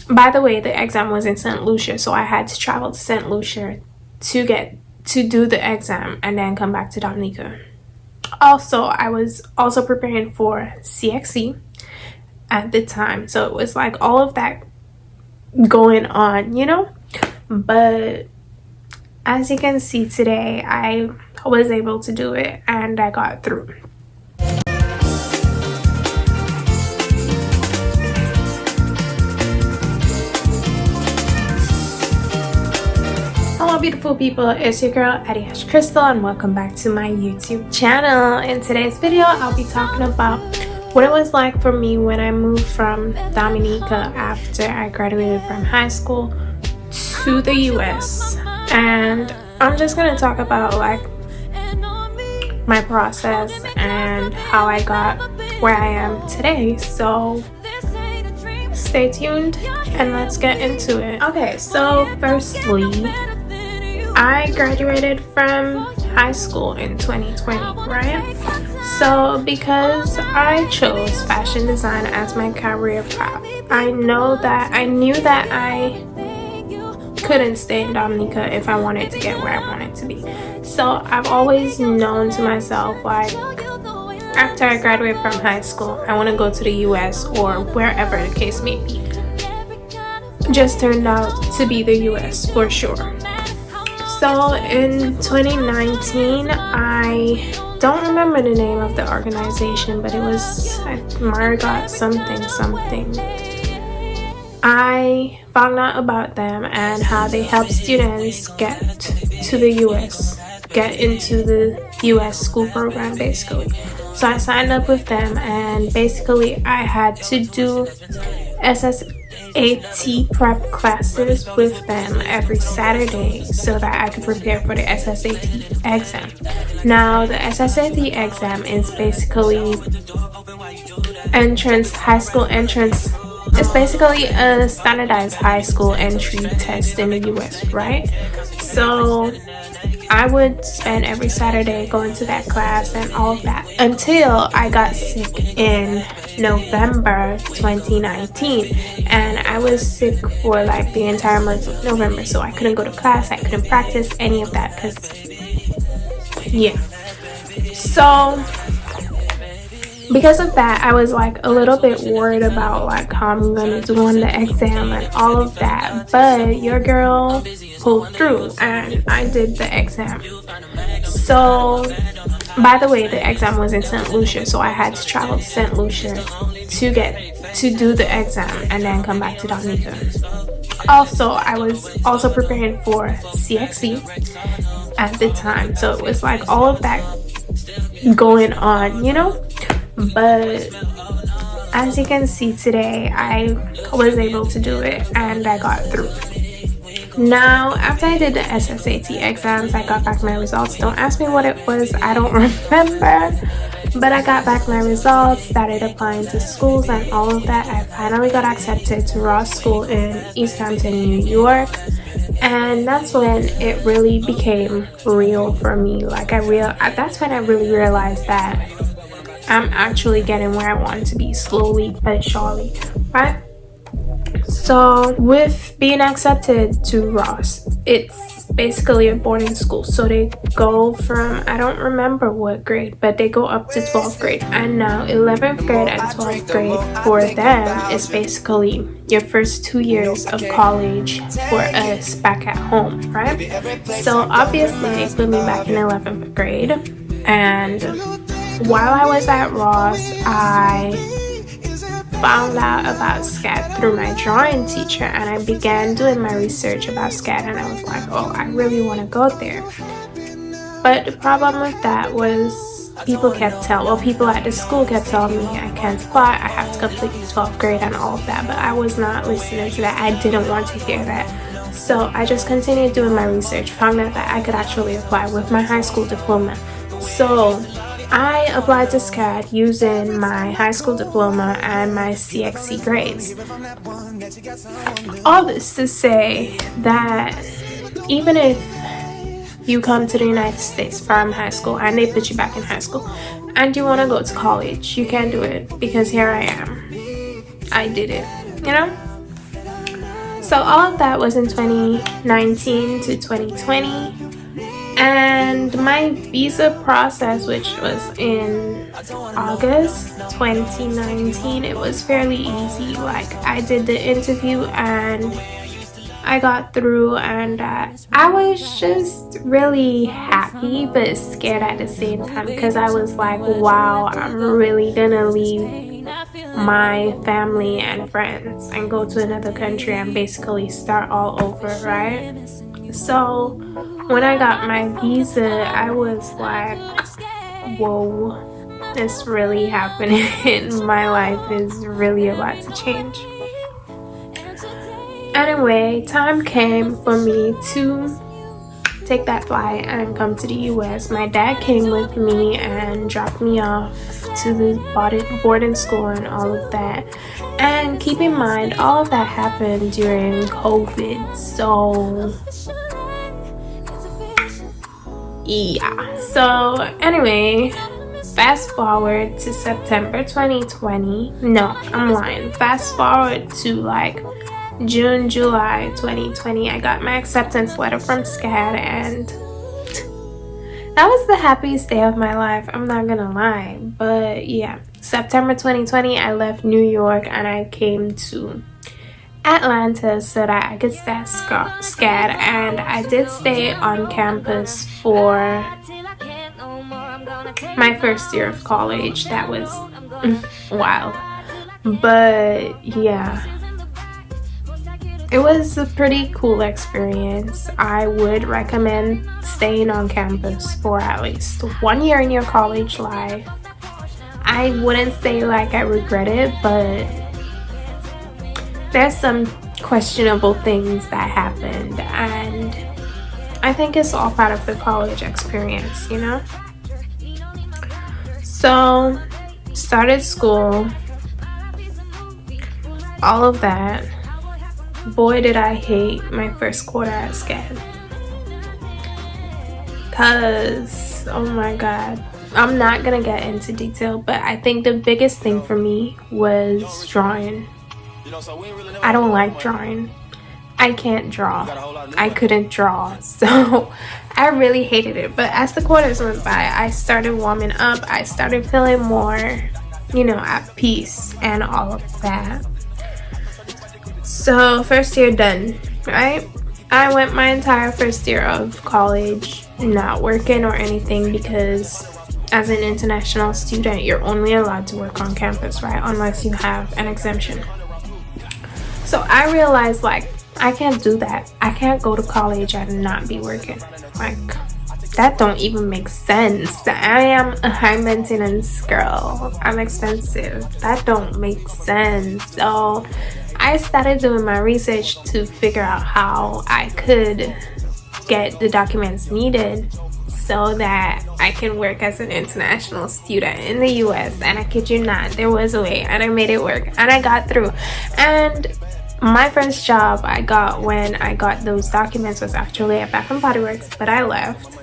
By the way, the exam was in St. Lucia, so I had to travel to St. Lucia to do the exam and then come back to Dominica. Also, I was also preparing for CXC at the time, so it was like all of that going on, but as you can see today, I was able to do it and I got through. Hello beautiful people, it's your girl Adiash Crystal and welcome back to my YouTube channel. In today's video I'll be talking about what it was like for me when I moved from Dominica after I graduated from high school to the US, and I'm just gonna talk about like my process and how I got where I am today. So stay tuned and let's get into it. Okay, so firstly, I graduated from high school in 2020, right? So because I chose fashion design as my career path, I knew that I couldn't stay in Dominica if I wanted to get where I wanted to be. So I've always known to myself, like, after I graduate from high school, I want to go to the US or wherever the case may be. Just turned out to be the US for sure. So in 2019, I don't remember the name of the organization, but it was Margot something. I found out about them and how they help students get to the US, get into the US school program basically. So I signed up with them, and basically I had to do SSAT prep classes with them every Saturday so that I could prepare for the SSAT exam. Now the SSAT exam is basically high school entrance. It's basically a standardized high school entry test in the US, right? So I would spend every Saturday going to that class and all of that until I got sick in November 2019, and I was sick for like the entire month of November, so I couldn't go to class, I couldn't practice any of that because so because of that, I was like a little bit worried about like how I'm gonna do on the exam and all of that, but your girl pulled through and I did the exam. So by the way, the exam was in St. Lucia, so I had to travel to St. Lucia to do the exam and then come back to Dominica. Also, I was also preparing for CXC at the time, so it was like all of that going on, but as you can see today, I was able to do it and I got through. Now, after I did the SSAT exams, I got back my results. Don't ask me what it was, I don't remember, but I got back my results, started applying to schools and all of that. I finally got accepted to Ross School in East Hampton, New York, and that's when it really became real for me. That's when I really realized that I'm actually getting where I want to be, slowly but surely, right? So with being accepted to Ross, it's basically a boarding school, so they go from, I don't remember what grade, but they go up to 12th grade, and now 11th grade and 12th grade for them is basically your first 2 years of college for us back at home, right? So obviously they put me back in 11th grade, and while I was at Ross, I found out about SCAD through my drawing teacher, and I began doing my research about SCAD, and I was like, oh, I really want to go there. But the problem with that was people at the school kept telling me I can't apply, I have to complete 12th grade and all of that, but I was not listening to that. I didn't want to hear that. So I just continued doing my research, found out that I could actually apply with my high school diploma. So I applied to SCAD using my high school diploma and my CXC grades. All this to say that even if you come to the United States from high school and they put you back in high school and you want to go to college, you can do it, because here I am. I did it, So all of that was in 2019 to 2020. And my visa process, which was in August 2019, it was fairly easy. Like, I did the interview and I got through, and I was just really happy but scared at the same time, because I was like, wow, I'm really gonna leave my family and friends and go to another country and basically start all over, right? So when I got my visa, I was like, whoa, it's really happening. My life is really about to change. Anyway, time came for me to take that flight and come to the US. My dad came with me and dropped me off to the boarding school and all of that. And keep in mind, all of that happened during COVID. So yeah. So anyway, fast forward to September 2020. No, I'm lying. Fast forward to like June, July 2020, I got my acceptance letter from SCAD, and that was the happiest day of my life, I'm not gonna lie. But yeah, September 2020, I left New York and I came to Atlanta so that I could start SCAD, and I did stay on campus for my first year of college. That was wild, but yeah, it was a pretty cool experience. I would recommend staying on campus for at least 1 year in your college life. I wouldn't say like I regret it, but there's some questionable things that happened, and I think it's all part of the college experience, you know? So, started school, all of that. Boy, did I hate my first quarter at SCAD. Cause, oh my god, I'm not gonna get into detail, but I think the biggest thing for me was drawing. I don't like drawing. I can't draw. I couldn't draw, so I really hated it. But as the quarters went by, I started warming up. I started feeling more, you know, at peace and all of that. So first year done, right? I went my entire first year of college not working or anything, because as an international student, you're only allowed to work on campus, right? Unless you have an exemption. So I realized, like, I can't do that. I can't go to college and not be working. Like, that don't even make sense. I am a high maintenance girl. I'm expensive. That don't make sense. So I started doing my research to figure out how I could get the documents needed so that I can work as an international student in the US. And I kid you not, there was a way, and I made it work, and I got through. And my first job I got when I got those documents was actually at Bath and Body Works, but I left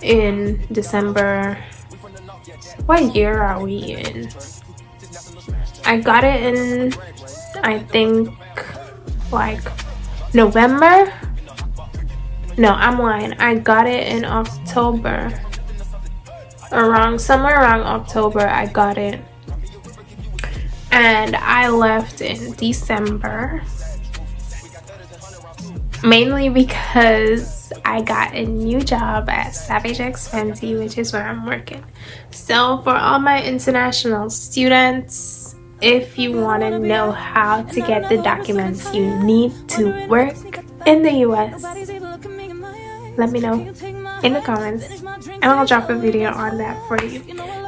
in December. What year are we in? I got it in, I think, like November. No, I'm lying. I got it in October. Somewhere around October I got it. And I left in December, mainly because I got a new job at Savage X Fenty, which is where I'm working. So for all my international students, if you want to know how to get the documents you need to work in the US, let me know in the comments and I'll drop a video on that for you.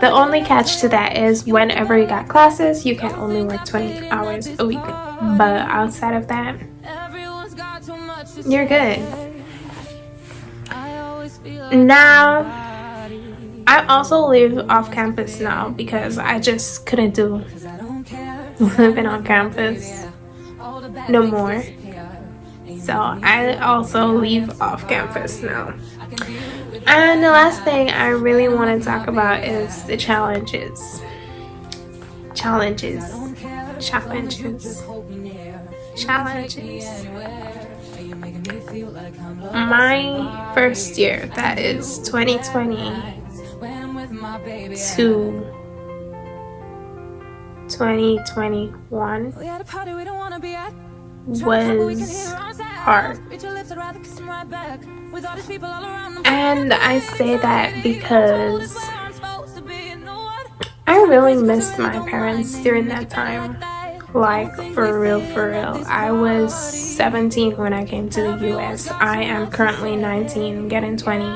The only catch to that is whenever you got classes, you can only work 20 hours a week. But outside of that, you're good. Now, I also live off campus now because I just couldn't do living on campus no more. So I also leave off campus now. And the last thing I really want to talk about is the challenges. challenges. My first year, that is 2020 to 2021, was hard. And I say that because I really missed my parents during that time. Like, for real, for real. I was 17 when I came to the US. I am currently 19, getting 20.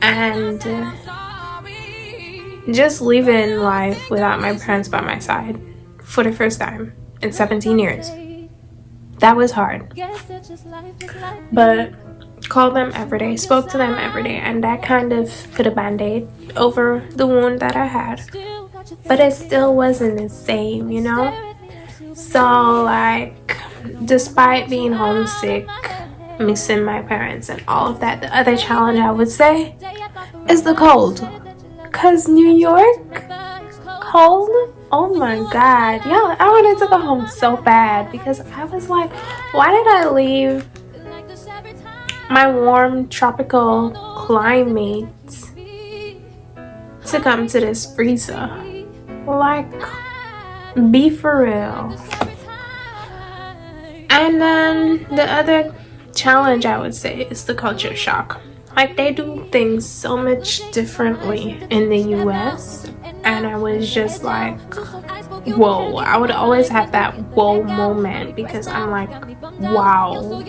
And just living life without my parents by my side for the first time in 17 years. That was hard. But called them every day, spoke to them every day, and that kind of put a band-aid over the wound that I had. But it still wasn't the same, you know? So, like, despite being homesick, missing my parents and all of that, the other challenge I would say is the cold. Because New York, cold? Oh my god. Yeah, I wanted to go home so bad because I was like, why did I leave my warm tropical climate to come to this freezer? Like, be for real. And then the other challenge I would say is the culture shock. Like, they do things so much differently in the US, and I was just like, whoa. I would always have that whoa moment because I'm like, wow,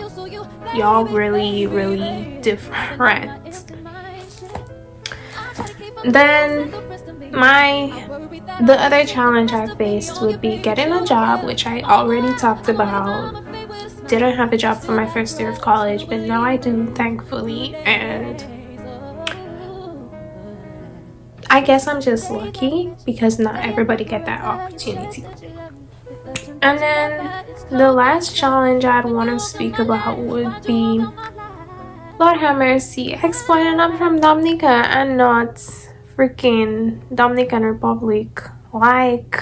y'all really, really different. Then the other challenge I faced would be getting a job, which I already talked about. Didn't have a job for my first year of college, but now I do, thankfully, and I guess I'm just lucky because not everybody get that opportunity. And then the last challenge I'd want to speak about would be, Lord have mercy, explaining I'm from Dominica and not freaking Dominican Republic. Like,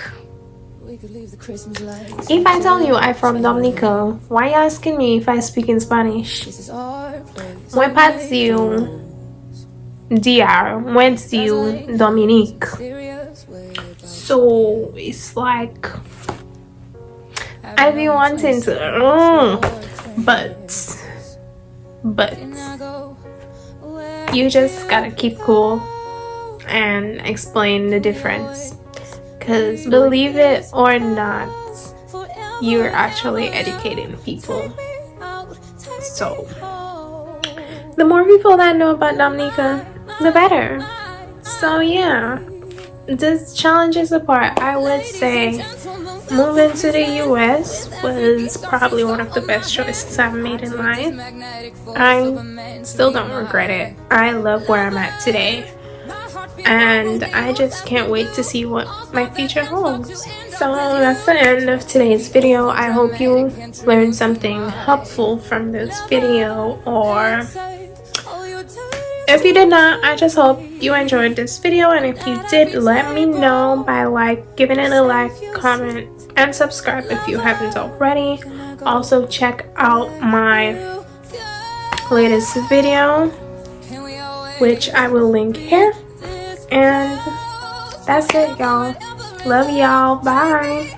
if I tell you I'm from Dominica, why you asking me if I speak in Spanish? Moi partiu DR, went to Dominique. So it's like I be wanting to, but you just gotta keep cool and explain the difference. Because believe it or not, you're actually educating people. So the more people that know about Dominica, the better. So yeah, this challenges apart, I would say moving to the US was probably one of the best choices I've made in life. I still don't regret it. I love where I'm at today, and I just can't wait to see what my future holds. So that's the end of today's video. I hope you learned something helpful from this video, or if you did not, I just hope you enjoyed this video, and if you did, let me know by giving it a like, comment, and subscribe if you haven't already. Also check out my latest video, which I will link here. And that's it, y'all. Love y'all. Bye.